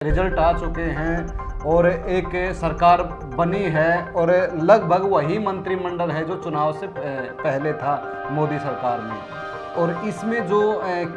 Result आ चुके हैं और एक सरकार बनी है और लगभग वही मंत्रिमंडल है जो चुनाव से पहले था मोदी सरकार में। और इसमें जो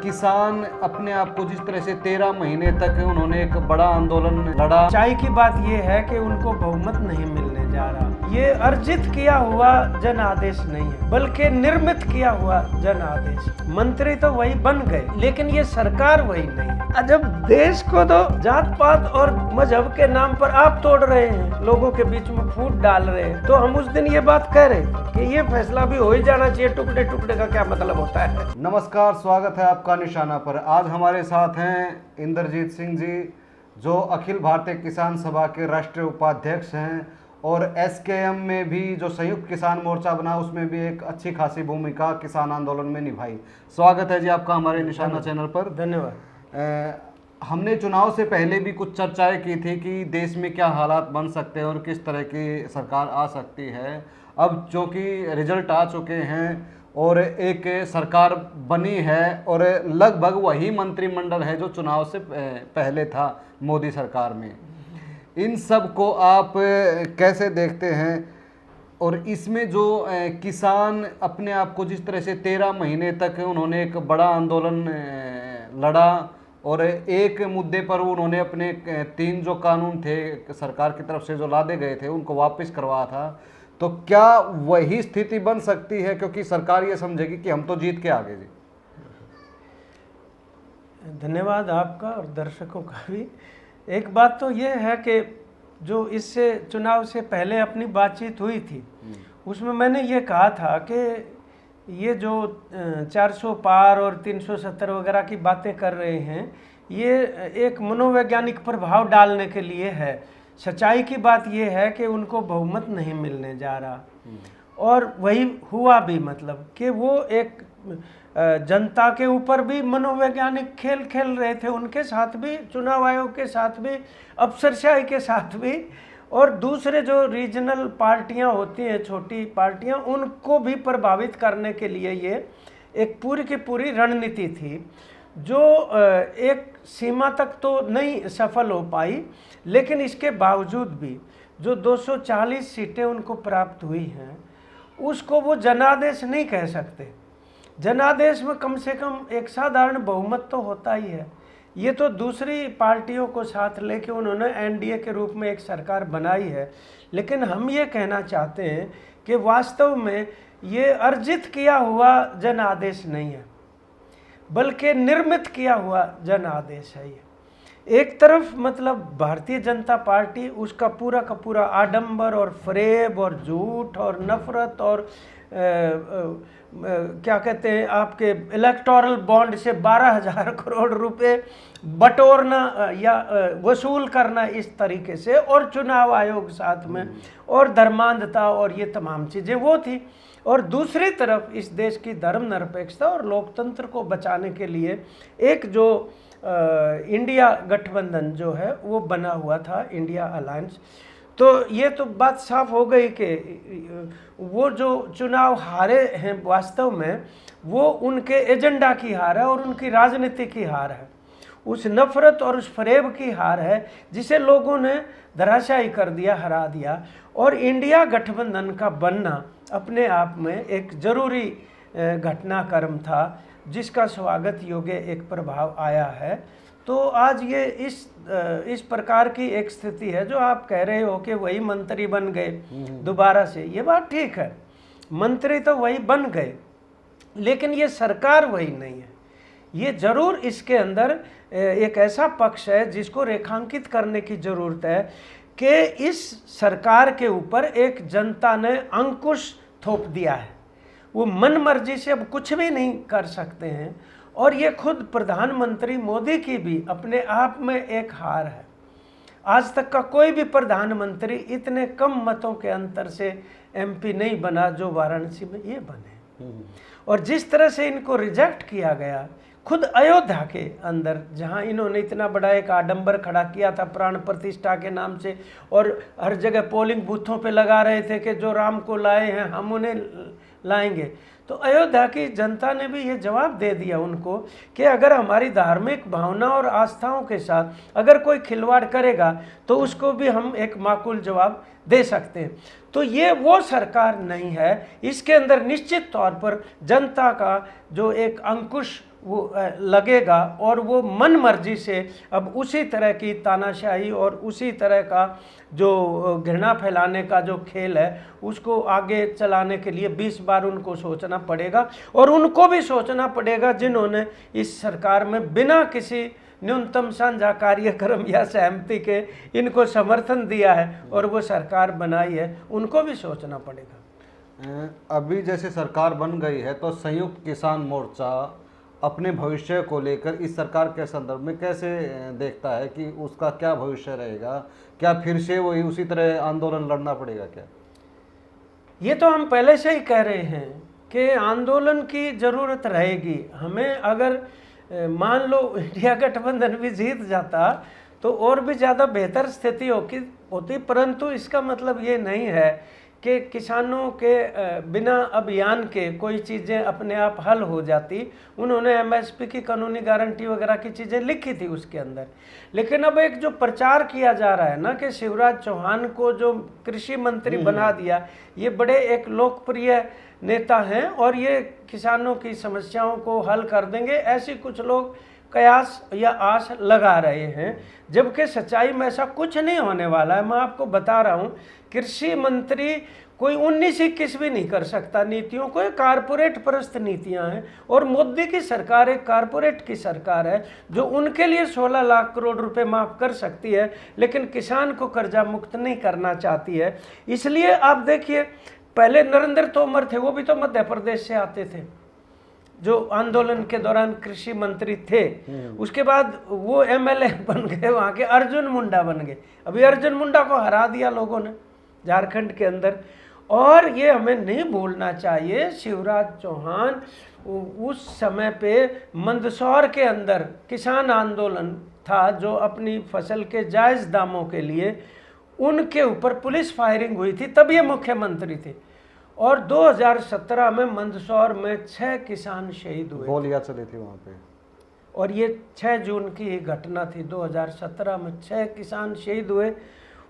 किसान अपने आप को जिस तरह से 13 महीने तक उन्होंने एक बड़ा आंदोलन लड़ा। सच्चाई की बात यह है कि उनको बहुमत नहीं मिलने जा रहा। ये अर्जित किया हुआ जन आदेश नहीं है बल्कि निर्मित किया हुआ जन आदेश। मंत्री तो वही बन गए लेकिन ये सरकार वही नहीं है। जब देश को तो जात पात और मजहब के नाम पर आप तोड़ रहे हैं, लोगों के बीच में फूट डाल रहे हैं, तो हम उस दिन ये बात कह रहे थे कि ये फैसला भी हो ही जाना चाहिए। टुकड़े टुकड़े का क्या मतलब होता है। नमस्कार, स्वागत है आपका निशाना पर। आज हमारे साथ हैं इंद्रजीत सिंह जी, जो अखिल भारतीय किसान सभा के राष्ट्रीय उपाध्यक्ष हैं और एसकेएम में भी जो संयुक्त किसान मोर्चा बना उसमें भी एक अच्छी खासी भूमिका किसान आंदोलन में निभाई। स्वागत है जी आपका हमारे निशाना चैनल पर। धन्यवाद। हमने चुनाव से पहले भी कुछ चर्चाएं की थी कि देश में क्या हालात बन सकते हैं और किस तरह की सरकार आ सकती है। अब चूँकि रिजल्ट आ चुके हैं और एक सरकार बनी है और लगभग वही मंत्रिमंडल है जो चुनाव से पहले था मोदी सरकार में। इन सब को आप कैसे देखते हैं? और इसमें जो किसान अपने आप को जिस तरह से 13 महीने तक उन्होंने एक बड़ा आंदोलन लड़ा और एक मुद्दे पर उन्होंने अपने 3 जो कानून थे सरकार की तरफ से जो लादे गए थे उनको वापस करवाया था, तो क्या वही स्थिति बन सकती है? क्योंकि सरकार ये समझेगी कि हम तो जीत के आगे जी। धन्यवाद आपका और दर्शकों का भी। एक बात तो ये है कि जो इससे चुनाव से पहले अपनी बातचीत हुई थी उसमें मैंने ये कहा था कि ये जो 400 पार और 370 वगैरह की बातें कर रहे हैं ये एक मनोवैज्ञानिक प्रभाव डालने के लिए है। सच्चाई की बात ये है कि उनको बहुमत नहीं मिलने जा रहा और वही हुआ भी। मतलब कि वो एक जनता के ऊपर भी मनोवैज्ञानिक खेल खेल रहे थे, उनके साथ भी, चुनाव आयोग के साथ भी, अफसरशाही के साथ भी, और दूसरे जो रीजनल पार्टियां होती हैं, छोटी पार्टियां, उनको भी प्रभावित करने के लिए ये एक पूरी की पूरी रणनीति थी जो एक सीमा तक तो नहीं सफल हो पाई। लेकिन इसके बावजूद भी जो 240 सीटें उनको प्राप्त हुई हैं उसको वो जनादेश नहीं कह सकते। जनादेश में कम से कम एक साधारण बहुमत तो होता ही है। ये तो दूसरी पार्टियों को साथ लेके उन्होंने एनडीए के रूप में एक सरकार बनाई है। लेकिन हम ये कहना चाहते हैं कि वास्तव में ये अर्जित किया हुआ जन आदेश नहीं है बल्कि निर्मित किया हुआ जन आदेश है। ये एक तरफ मतलब भारतीय जनता पार्टी उसका पूरा का पूरा आडंबर और फरेब और झूठ और नफरत और क्या कहते हैं आपके इलेक्टोरल बॉन्ड से 12,000 करोड़ रुपए बटोरना या वसूल करना इस तरीके से, और चुनाव आयोग साथ में, और धर्मांधता और ये तमाम चीज़ें वो थी। और दूसरी तरफ इस देश की धर्मनिरपेक्षता और लोकतंत्र को बचाने के लिए एक जो इंडिया गठबंधन जो है वो बना हुआ था, इंडिया अलायंस। तो ये तो बात साफ हो गई कि वो जो चुनाव हारे हैं वास्तव में वो उनके एजेंडा की हार है और उनकी राजनीति की हार है, उस नफरत और उस फरेब की हार है जिसे लोगों ने धराशायी कर दिया, हरा दिया। और इंडिया गठबंधन का बनना अपने आप में एक जरूरी घटनाक्रम था जिसका स्वागत योग्य एक प्रभाव आया है। तो आज ये इस प्रकार की एक स्थिति है जो आप कह रहे हो कि वही मंत्री बन गए दोबारा से। ये बात ठीक है, मंत्री तो वही बन गए लेकिन ये सरकार वही नहीं है। ये जरूर इसके अंदर एक ऐसा पक्ष है जिसको रेखांकित करने की ज़रूरत है कि इस सरकार के ऊपर एक जनता ने अंकुश थोप दिया है। वो मन मर्जी से अब कुछ भी नहीं कर सकते हैं और ये खुद प्रधानमंत्री मोदी की भी अपने आप में एक हार है। आज तक का कोई भी प्रधानमंत्री इतने कम मतों के अंतर से एमपी नहीं बना जो वाराणसी में ये बने। और जिस तरह से इनको रिजेक्ट किया गया, खुद अयोध्या के अंदर जहां इन्होंने इतना बड़ा एक आडंबर खड़ा किया था प्राण प्रतिष्ठा के नाम से, और हर जगह पोलिंग बूथों पे लगा रहे थे कि जो राम को लाए हैं हम उन्हें लाएंगे, तो अयोध्या की जनता ने भी ये जवाब दे दिया उनको कि अगर हमारी धार्मिक भावना और आस्थाओं के साथ अगर कोई खिलवाड़ करेगा तो उसको भी हम एक माकूल जवाब दे सकते हैं। तो ये वो सरकार नहीं है, इसके अंदर निश्चित तौर पर जनता का जो एक अंकुश वो लगेगा और वो मन मर्जी से अब उसी तरह की तानाशाही और उसी तरह का जो घृणा फैलाने का जो खेल है उसको आगे चलाने के लिए 20 बार उनको सोचना पड़ेगा। और उनको भी सोचना पड़ेगा जिन्होंने इस सरकार में बिना किसी न्यूनतम साझा कार्यक्रम या सहमति के इनको समर्थन दिया है और वो सरकार बनाई है, उनको भी सोचना पड़ेगा। अभी जैसे सरकार बन गई है तो संयुक्त किसान मोर्चा अपने भविष्य को लेकर इस सरकार के संदर्भ में कैसे देखता है कि उसका क्या भविष्य रहेगा? क्या फिर से वही उसी तरह आंदोलन लड़ना पड़ेगा क्या? ये तो हम पहले से ही कह रहे हैं कि आंदोलन की ज़रूरत रहेगी हमें। अगर मान लो इंडिया गठबंधन भी जीत जाता तो और भी ज़्यादा बेहतर स्थिति होती, परंतु इसका मतलब ये नहीं है कि किसानों के बिना अभियान के कोई चीज़ें अपने आप हल हो जाती। उन्होंने एमएसपी की कानूनी गारंटी वगैरह की चीज़ें लिखी थी उसके अंदर, लेकिन अब एक जो प्रचार किया जा रहा है ना कि शिवराज चौहान को जो कृषि मंत्री बना दिया, ये बड़े एक लोकप्रिय नेता हैं और ये किसानों की समस्याओं को हल कर देंगे, ऐसी कुछ लोग कयास या आस लगा रहे हैं, जबकि सच्चाई में ऐसा कुछ नहीं होने वाला है। मैं आपको बता रहा हूँ, कृषि मंत्री कोई 19-21 भी नहीं कर सकता नीतियों को, कारपोरेट परस्त नीतियां हैं और मोदी की सरकार एक कारपोरेट की सरकार है जो उनके लिए 16 लाख करोड़ रुपए माफ कर सकती है, लेकिन किसान को कर्जा मुक्त नहीं करना चाहती है। इसलिए आप देखिए, पहले नरेंद्र तोमर थे, वो भी तो मध्य प्रदेश से आते थे, जो आंदोलन के दौरान कृषि मंत्री थे। उसके बाद वो एमएलए बन गए, वहाँ के अर्जुन मुंडा बन गए। अभी अर्जुन मुंडा को हरा दिया लोगों ने झारखंड के अंदर। और ये हमें नहीं भूलना चाहिए, शिवराज चौहान उस समय पे मंदसौर के अंदर किसान आंदोलन था जो अपनी फसल के जायज़ दामों के लिए उनके ऊपर पुलिस फायरिंग हुई थी, तब ये मुख्यमंत्री थे। और 2017 में मंदसौर में 6 किसान शहीद हुए, गोलियां चली थी वहाँ पे। और ये 6 जून की घटना थी 2017 में 6 किसान शहीद हुए।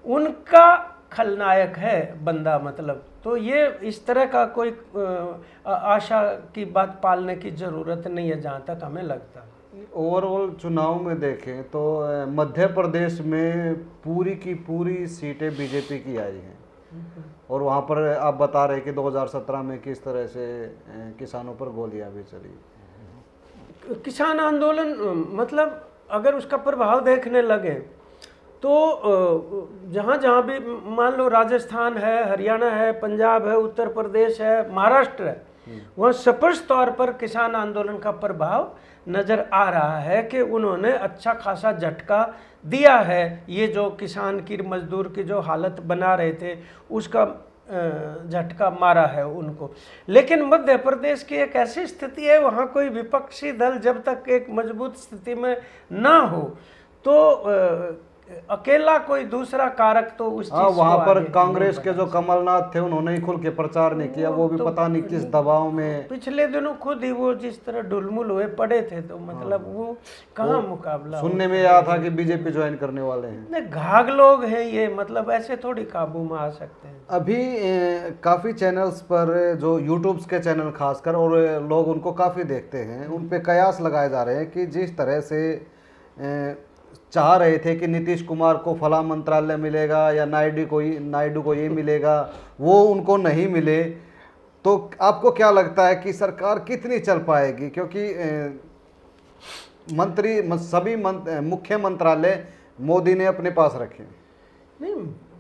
उनका खलनायक है बंदा, मतलब तो ये इस तरह का कोई आशा की बात पालने की ज़रूरत नहीं है जहाँ तक हमें लगता। ओवरऑल चुनाव में देखें तो मध्य प्रदेश में पूरी की पूरी सीटें बीजेपी की आई हैं और वहाँ पर आप बता रहे कि 2017 में किस तरह से किसानों पर गोलियां भी चली। किसान आंदोलन मतलब अगर उसका प्रभाव देखने लगे तो जहाँ जहाँ भी मान लो राजस्थान है, हरियाणा है, पंजाब है, उत्तर प्रदेश है, महाराष्ट्र है, वहाँ स्पष्ट तौर पर किसान आंदोलन का प्रभाव नज़र आ रहा है कि उन्होंने अच्छा खासा झटका दिया है। ये जो किसान की मजदूर की जो हालत बना रहे थे उसका झटका मारा है उनको। लेकिन मध्य प्रदेश की एक ऐसी स्थिति है, वहाँ कोई विपक्षी दल जब तक एक मजबूत स्थिति में ना हो तो अकेला कोई दूसरा कारक तो उस चीज वहाँ पर कांग्रेस के जो कमलनाथ थे उन्होंने ही खुल के प्रचार नहीं किया, वो भी तो पता नहीं किस दबाव में पिछले दिनों खुद ही वो जिस तरह ढुलमुल हुए पड़े थे, तो मतलब वो कहाँ मुकाबला। सुनने में आया था कि बीजेपी ज्वाइन करने वाले हैं। नहीं, घाघ लोग हैं ये, मतलब ऐसे थोड़ी काबू में आ सकते हैं। अभी काफ़ी चैनल्स पर जो यूट्यूब्स के चैनल खासकर और लोग उनको काफ़ी देखते हैं, उन पे कयास लगाए जा रहे हैं कि जिस तरह से चाह रहे थे कि नीतीश कुमार को फला मंत्रालय मिलेगा या नायडू को ये मिलेगा, वो उनको नहीं मिले, तो आपको क्या लगता है कि सरकार कितनी चल पाएगी? क्योंकि सभी मुख्य मंत्रालय मोदी ने अपने पास रखे। नहीं,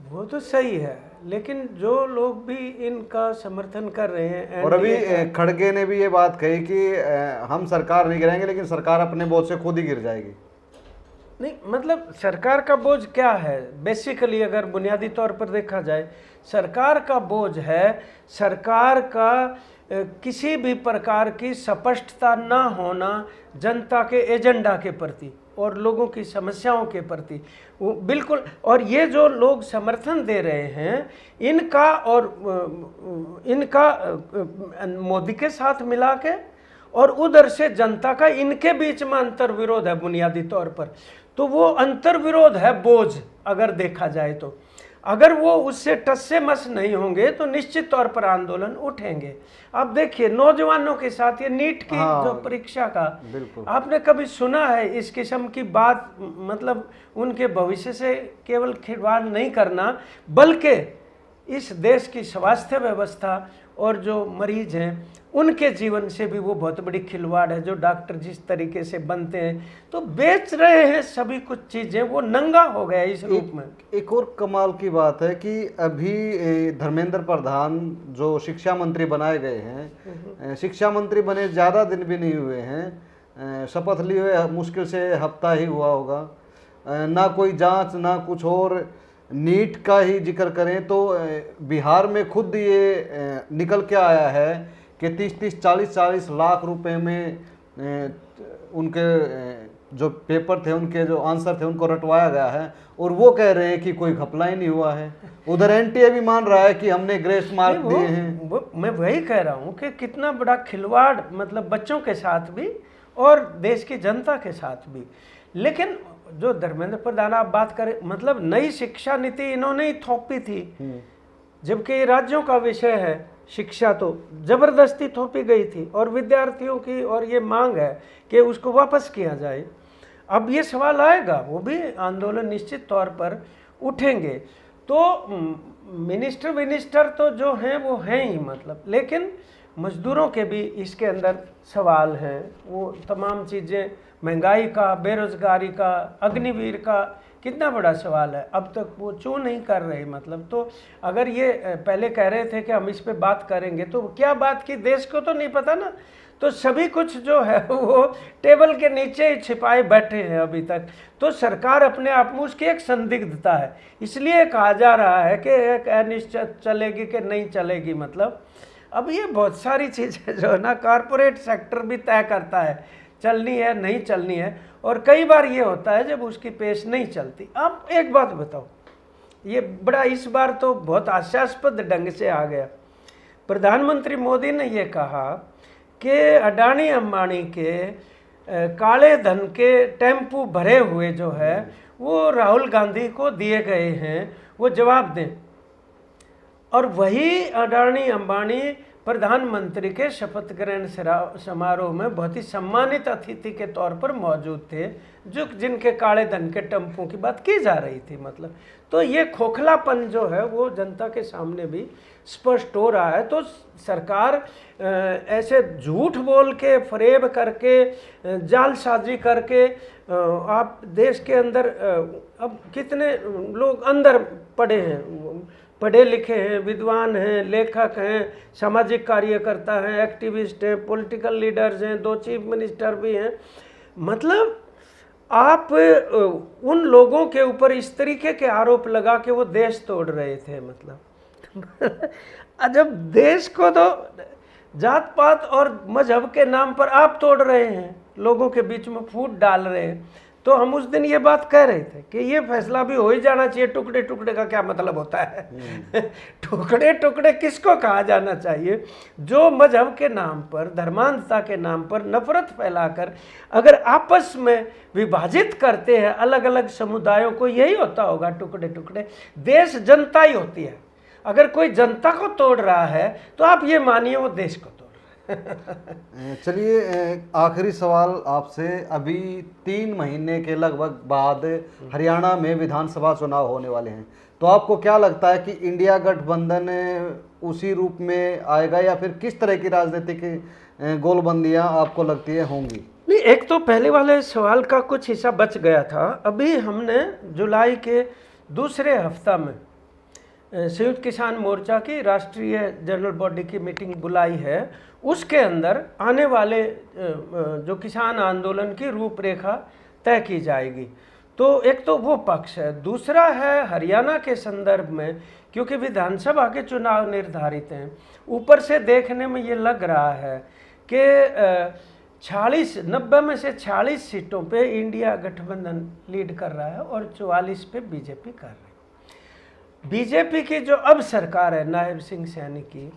वो तो सही है, लेकिन जो लोग भी इनका समर्थन कर रहे हैं, और अभी खड़गे ने भी ये बात कही कि हम सरकार नहीं गिराएंगे, लेकिन सरकार अपने बोझ से खुद ही गिर जाएगी। नहीं, मतलब सरकार का बोझ क्या है? बेसिकली अगर बुनियादी तौर पर देखा जाए, सरकार का बोझ है सरकार का किसी भी प्रकार की स्पष्टता ना होना जनता के एजेंडा के प्रति। और लोगों की समस्याओं के प्रति वो बिल्कुल। और ये जो लोग समर्थन दे रहे हैं इनका और इनका मोदी के साथ मिला के, और उधर से जनता का, इनके बीच में अंतर विरोध है बुनियादी तौर पर। तो वो अंतर विरोध है बोझ, अगर देखा जाए तो। अगर वो उससे टस से मस नहीं होंगे तो निश्चित तौर पर आंदोलन उठेंगे। अब देखिए नौजवानों के साथ ये नीट की जो परीक्षा का, आपने कभी सुना है इस किस्म की बात? मतलब उनके भविष्य से केवल खिलवाड़ नहीं करना, बल्कि इस देश की स्वास्थ्य व्यवस्था और जो मरीज हैं उनके जीवन से भी वो बहुत बड़ी खिलवाड़ है। जो डॉक्टर जिस तरीके से बनते हैं तो बेच रहे हैं सभी कुछ चीज़ें, वो नंगा हो गया इस रूप में। एक और कमाल की बात है कि अभी धर्मेंद्र प्रधान जो शिक्षा मंत्री बनाए गए हैं, शिक्षा मंत्री बने ज़्यादा दिन भी नहीं हुए हैं, शपथ लिए हुए मुश्किल से हफ्ता ही हुआ होगा, ना कोई जांच ना कुछ। और नीट का ही जिक्र करें तो बिहार में खुद ये निकल के आया है कि 30-30, 40-40 लाख रुपए में उनके जो पेपर थे, उनके जो आंसर थे, उनको रटवाया गया है। और वो कह रहे हैं कि कोई घपला ही नहीं हुआ है। उधर एनटीए भी मान रहा है कि हमने ग्रेस मार्क दिए हैं। मैं वही कह रहा हूँ कि कितना बड़ा खिलवाड़, मतलब बच्चों के साथ भी और देश की जनता के साथ भी। लेकिन जो धर्मेंद्र प्रधान आप बात करें, मतलब नई शिक्षा नीति इन्होंने ही थोपी थी, जबकि राज्यों का विषय है शिक्षा, तो जबरदस्ती थोपी गई थी। और विद्यार्थियों की और ये मांग है कि उसको वापस किया जाए। अब ये सवाल आएगा, वो भी आंदोलन निश्चित तौर पर उठेंगे। तो मिनिस्टर तो जो हैं वो हैं ही, मतलब, लेकिन मजदूरों के भी इसके अंदर सवाल हैं। वो तमाम चीज़ें, महंगाई का, बेरोजगारी का, अग्निवीर का कितना बड़ा सवाल है, अब तक वो क्यों नहीं कर रहे? मतलब तो अगर ये पहले कह रहे थे कि हम इस पे बात करेंगे, तो क्या बात की देश को तो नहीं पता ना। तो सभी कुछ जो है वो टेबल के नीचे ही छिपाए बैठे हैं अभी तक। तो सरकार अपने आप में उसकी एक संदिग्धता है, इसलिए कहा जा रहा है कि एक अनिश्चित चलेगी कि नहीं चलेगी। मतलब अब ये बहुत सारी चीज़ें जो है ना, कॉरपोरेट सेक्टर भी तय करता है चलनी है नहीं चलनी है। और कई बार ये होता है जब उसकी पेश नहीं चलती। अब एक बात बताओ, ये बड़ा इस बार तो बहुत हास्यास्पद ढंग से आ गया। प्रधानमंत्री मोदी ने ये कहा कि अडानी अंबानी के काले धन के टेम्पू भरे हुए जो है वो राहुल गांधी को दिए गए हैं, वो जवाब दें। और वही अडानी अंबानी प्रधानमंत्री के शपथ ग्रहण समारोह में बहुत ही सम्मानित अतिथि के तौर पर मौजूद थे, जो जिनके काले धन के टेम्पो की बात की जा रही थी। मतलब तो ये खोखलापन जो है वो जनता के सामने भी स्पष्ट हो रहा है। तो सरकार ऐसे झूठ बोल के, फरेब करके, जालसाजी करके आप देश के अंदर अब कितने लोग अंदर पड़े हैं, पढ़े लिखे हैं, विद्वान हैं, लेखक हैं, सामाजिक कार्यकर्ता हैं, एक्टिविस्ट हैं, पॉलिटिकल लीडर्स हैं, 2 चीफ मिनिस्टर भी हैं। मतलब आप उन लोगों के ऊपर इस तरीके के आरोप लगा के वो देश तोड़ रहे थे। मतलब जब देश को तो जात पात और मजहब के नाम पर आप तोड़ रहे हैं, लोगों के बीच में फूट डाल रहे हैं, तो हम उस दिन ये बात कह रहे थे कि ये फैसला भी हो ही जाना चाहिए। टुकड़े टुकड़े का क्या मतलब होता है? टुकड़े टुकड़े किसको कहा जाना चाहिए? जो मजहब के नाम पर, धर्मांधता के नाम पर नफरत फैलाकर अगर आपस में विभाजित करते हैं अलग अलग समुदायों को, यही होता होगा टुकड़े टुकड़े। देश जनता ही होती है। अगर कोई जनता को तोड़ रहा है तो आप ये मानिए वो देश को चलिए आखिरी सवाल आपसे। अभी 3 महीने के लगभग बाद हरियाणा में विधानसभा चुनाव होने वाले हैं, तो आपको क्या लगता है कि इंडिया गठबंधन उसी रूप में आएगा या फिर किस तरह की राजनीतिक गोलबंदियां आपको लगती है होंगी? नहीं, एक तो पहले वाले सवाल का कुछ हिस्सा बच गया था। अभी हमने जुलाई के दूसरे हफ्ता में संयुक्त किसान मोर्चा की राष्ट्रीय जनरल बॉडी की मीटिंग बुलाई है। उसके अंदर आने वाले जो किसान आंदोलन की रूपरेखा तय की जाएगी। तो एक तो वो पक्ष है। दूसरा है हरियाणा के संदर्भ में, क्योंकि विधानसभा के चुनाव निर्धारित हैं, ऊपर से देखने में ये लग रहा है कि 90 में से 46 सीटों पे इंडिया गठबंधन लीड कर रहा है और 44 पे बीजेपी कर रही है। बीजेपी की जो अब सरकार है नायब सिंह सैनी की,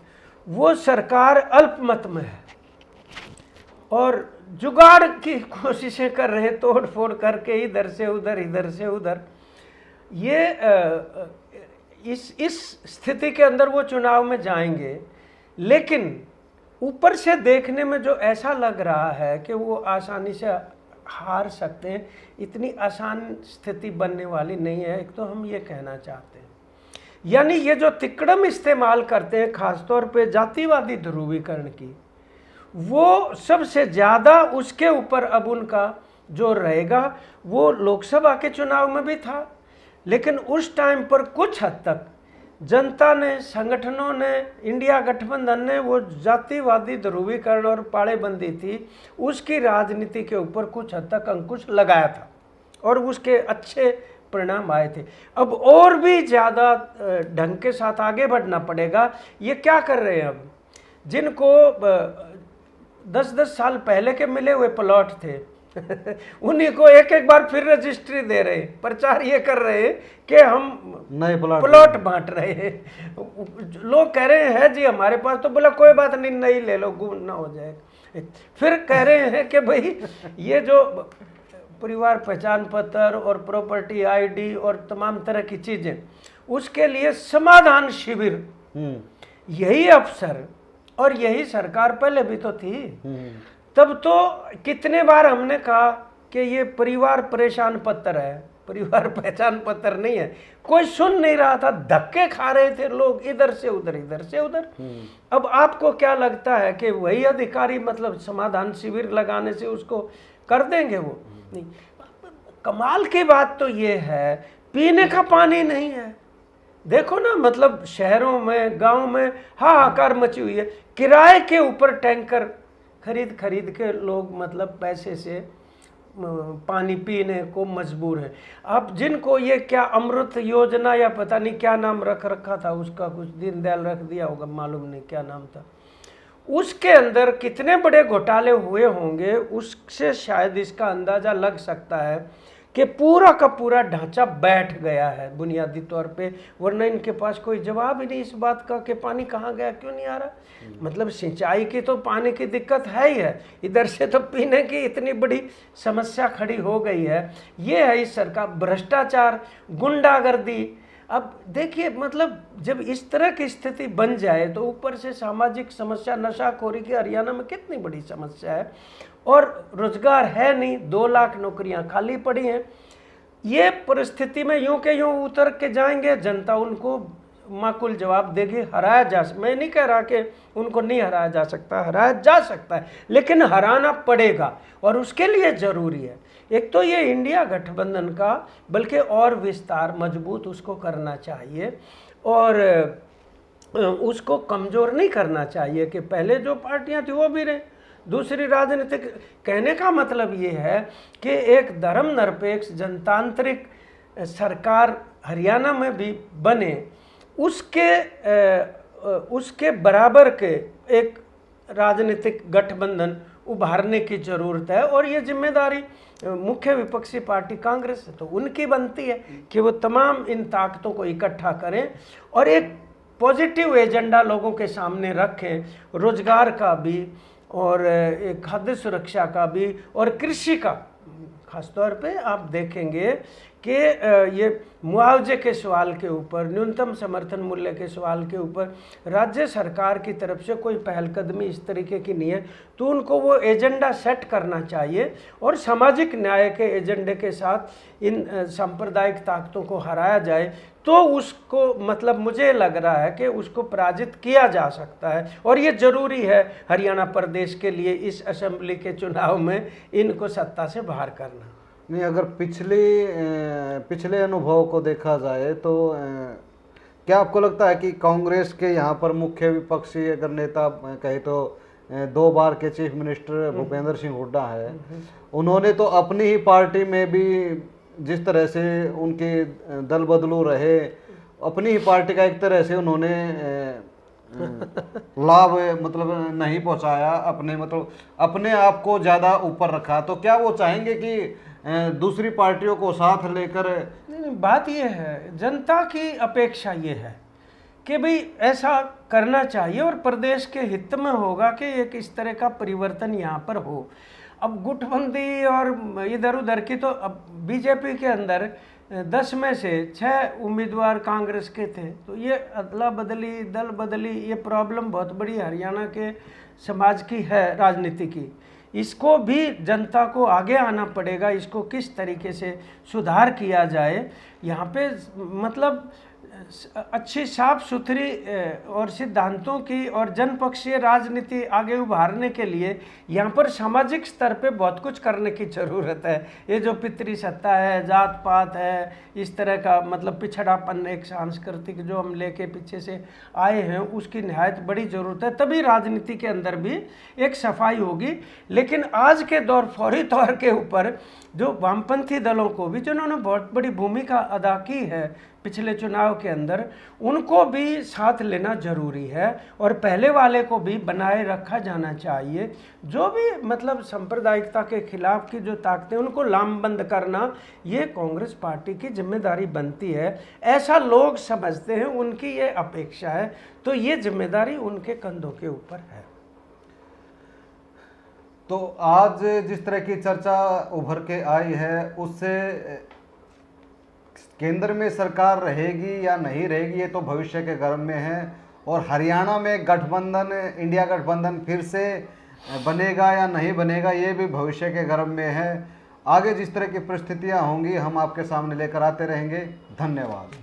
वो सरकार अल्पमत में है और जुगाड़ की कोशिशें कर रहे हैं, तोड़ फोड़ करके इधर से उधर इधर से उधर। ये इस स्थिति के अंदर वो चुनाव में जाएंगे, लेकिन ऊपर से देखने में जो ऐसा लग रहा है कि वो आसानी से हार सकते हैं, इतनी आसान स्थिति बनने वाली नहीं है। एक तो हम ये कहना चाहते हैं, यानी ये जो तिकड़म इस्तेमाल करते हैं खासतौर पे जातिवादी ध्रुवीकरण की, वो सबसे ज़्यादा उसके ऊपर अब उनका जो रहेगा वो लोकसभा के चुनाव में भी था, लेकिन उस टाइम पर कुछ हद तक जनता ने, संगठनों ने, इंडिया गठबंधन ने वो जातिवादी ध्रुवीकरण और पाड़ेबंदी थी उसकी राजनीति के ऊपर कुछ हद तक अंकुश लगाया था और उसके अच्छे परिणाम आए थे। अब और भी ज़्यादा ढंग के साथ आगे बढ़ना पड़ेगा। ये क्या कर रहे हैं, अब जिनको 10-10 साल पहले के मिले हुए प्लॉट थे उन्हीं को एक बार फिर रजिस्ट्री दे रहे हैं, प्रचार ये कर रहे हैं कि हम नए प्लॉट बांट रहे हैं। लोग कह रहे हैं जी हमारे पास, तो बोला कोई बात नहीं, नई ले लो, गुम ना हो जाए। फिर कह रहे हैं कि भाई ये जो परिवार पहचान पत्र और प्रॉपर्टी आईडी और तमाम तरह की चीजें, उसके लिए समाधान शिविर, यही अफसर और यही सरकार पहले भी तो थी। तब तो कितने बार हमने कहा कि ये परिवार परेशान पत्र है, परिवार पहचान पत्र नहीं है। कोई सुन नहीं रहा था, धक्के खा रहे थे लोग, इधर से उधर इधर से उधर। अब आपको क्या लगता है कि वही अधिकारी मतलब समाधान शिविर लगाने से उसको कर देंगे? वो नहीं। कमाल की बात तो ये है, पीने का पानी नहीं है। देखो ना, मतलब शहरों में, गांव में हाहाकार मची हुई है। किराए के ऊपर टैंकर खरीद के लोग मतलब पैसे से पानी पीने को मजबूर है। अब जिनको ये क्या अमृत योजना या पता नहीं क्या नाम रखा था उसका, कुछ दीनदयाल रख दिया होगा, मालूम नहीं क्या नाम था, उसके अंदर कितने बड़े घोटाले हुए होंगे, उससे शायद इसका अंदाजा लग सकता है कि पूरा का पूरा ढांचा बैठ गया है बुनियादी तौर पे। वरना इनके पास कोई जवाब ही नहीं इस बात का कि पानी कहाँ गया, क्यों नहीं आ रहा। मतलब सिंचाई की तो पानी की दिक्कत है ही है, इधर से तो पीने की इतनी बड़ी समस्या खड़ी हो गई है। ये है इस सरकार, भ्रष्टाचार, गुंडागर्दी। अब देखिए, मतलब जब इस तरह की स्थिति बन जाए तो ऊपर से सामाजिक समस्या, नशाखोरी की हरियाणा में कितनी बड़ी समस्या है, और रोजगार है नहीं, 2 लाख नौकरियां खाली पड़ी हैं। ये परिस्थिति में यूं के यूं उतर के जाएंगे, जनता उनको माकूल जवाब देगी। हराया जा, मैं नहीं कह रहा कि उनको नहीं हराया जा सकता, हराया जा सकता है, लेकिन हराना पड़ेगा। और उसके लिए जरूरी है एक तो ये इंडिया गठबंधन का, बल्कि और विस्तार मजबूत उसको करना चाहिए, और उसको कमज़ोर नहीं करना चाहिए कि पहले जो पार्टियां थी वो भी रहे। दूसरी राजनीतिक, कहने का मतलब ये है कि एक धर्मनिरपेक्ष जनतांत्रिक सरकार हरियाणा में भी बने, उसके बराबर के एक राजनीतिक गठबंधन उभारने की ज़रूरत है। और ये जिम्मेदारी मुख्य विपक्षी पार्टी कांग्रेस है, तो उनकी बनती है कि वो तमाम इन ताकतों को इकट्ठा करें और एक पॉजिटिव एजेंडा लोगों के सामने रखें, रोजगार का भी और खाद्य सुरक्षा का भी और कृषि का। खासतौर पे आप देखेंगे कि ये मुआवजे के सवाल के ऊपर, न्यूनतम समर्थन मूल्य के सवाल के ऊपर राज्य सरकार की तरफ से कोई पहलकदमी इस तरीके की नहीं है, तो उनको वो एजेंडा सेट करना चाहिए और सामाजिक न्याय के एजेंडे के साथ इन सांप्रदायिक ताकतों को हराया जाए, तो उसको मतलब मुझे लग रहा है कि उसको पराजित किया जा सकता है। और ये ज़रूरी है हरियाणा प्रदेश के लिए इस असेंबली के चुनाव में इनको सत्ता से बाहर करना। नहीं, अगर पिछले अनुभव को देखा जाए तो क्या आपको लगता है कि कांग्रेस के यहाँ पर मुख्य विपक्षी अगर नेता कहे तो 2 बार के चीफ मिनिस्टर भूपेंद्र सिंह हुड्डा है, उन्होंने तो अपनी ही पार्टी में भी जिस तरह से उनके दल बदलू रहे, अपनी ही पार्टी का एक तरह से उन्होंने लाभ मतलब नहीं पहुंचाया, अपने मतलब अपने आप को ज़्यादा ऊपर रखा, तो क्या वो चाहेंगे कि दूसरी पार्टियों को साथ लेकर? नहीं, बात ये है, जनता की अपेक्षा ये है कि भाई ऐसा करना चाहिए और प्रदेश के हित में होगा कि एक इस तरह का परिवर्तन यहाँ पर हो। अब गुटबंदी और इधर उधर की, तो अब बीजेपी के अंदर 10 में से 6 उम्मीदवार कांग्रेस के थे, तो ये अदला बदली, दल बदली, ये प्रॉब्लम बहुत बड़ी हरियाणा के समाज की है, राजनीति की। इसको भी जनता को आगे आना पड़ेगा, इसको किस तरीके से सुधार किया जाए। यहाँ पे मतलब अच्छी साफ सुथरी और सिद्धांतों की और जनपक्षीय राजनीति आगे उभारने के लिए यहाँ पर सामाजिक स्तर पे बहुत कुछ करने की ज़रूरत है। ये जो पितरी सत्ता है, जात पात है, इस तरह का मतलब पिछड़ापन, एक सांस्कृतिक जो हम लेके पीछे से आए हैं, उसकी निहायत बड़ी ज़रूरत है, तभी राजनीति के अंदर भी एक सफाई होगी। लेकिन आज के दौर फौरी तौर के ऊपर जो वामपंथी दलों को भी, जिन्होंने बहुत बड़ी भूमिका अदा की है पिछले चुनाव के अंदर, उनको भी साथ लेना जरूरी है और पहले वाले को भी बनाए रखा जाना चाहिए। जो भी मतलब सांप्रदायिकता के खिलाफ की जो ताकतें, उनको लामबंद करना ये कांग्रेस पार्टी की जिम्मेदारी बनती है, ऐसा लोग समझते हैं, उनकी ये अपेक्षा है, तो ये जिम्मेदारी उनके कंधों के ऊपर है। तो आज जिस तरह की चर्चा उभर के आई है, उससे केंद्र में सरकार रहेगी या नहीं रहेगी ये तो भविष्य के गर्भ में है, और हरियाणा में गठबंधन, इंडिया गठबंधन फिर से बनेगा या नहीं बनेगा ये भी भविष्य के गर्भ में है। आगे जिस तरह की परिस्थितियां होंगी हम आपके सामने लेकर आते रहेंगे। धन्यवाद।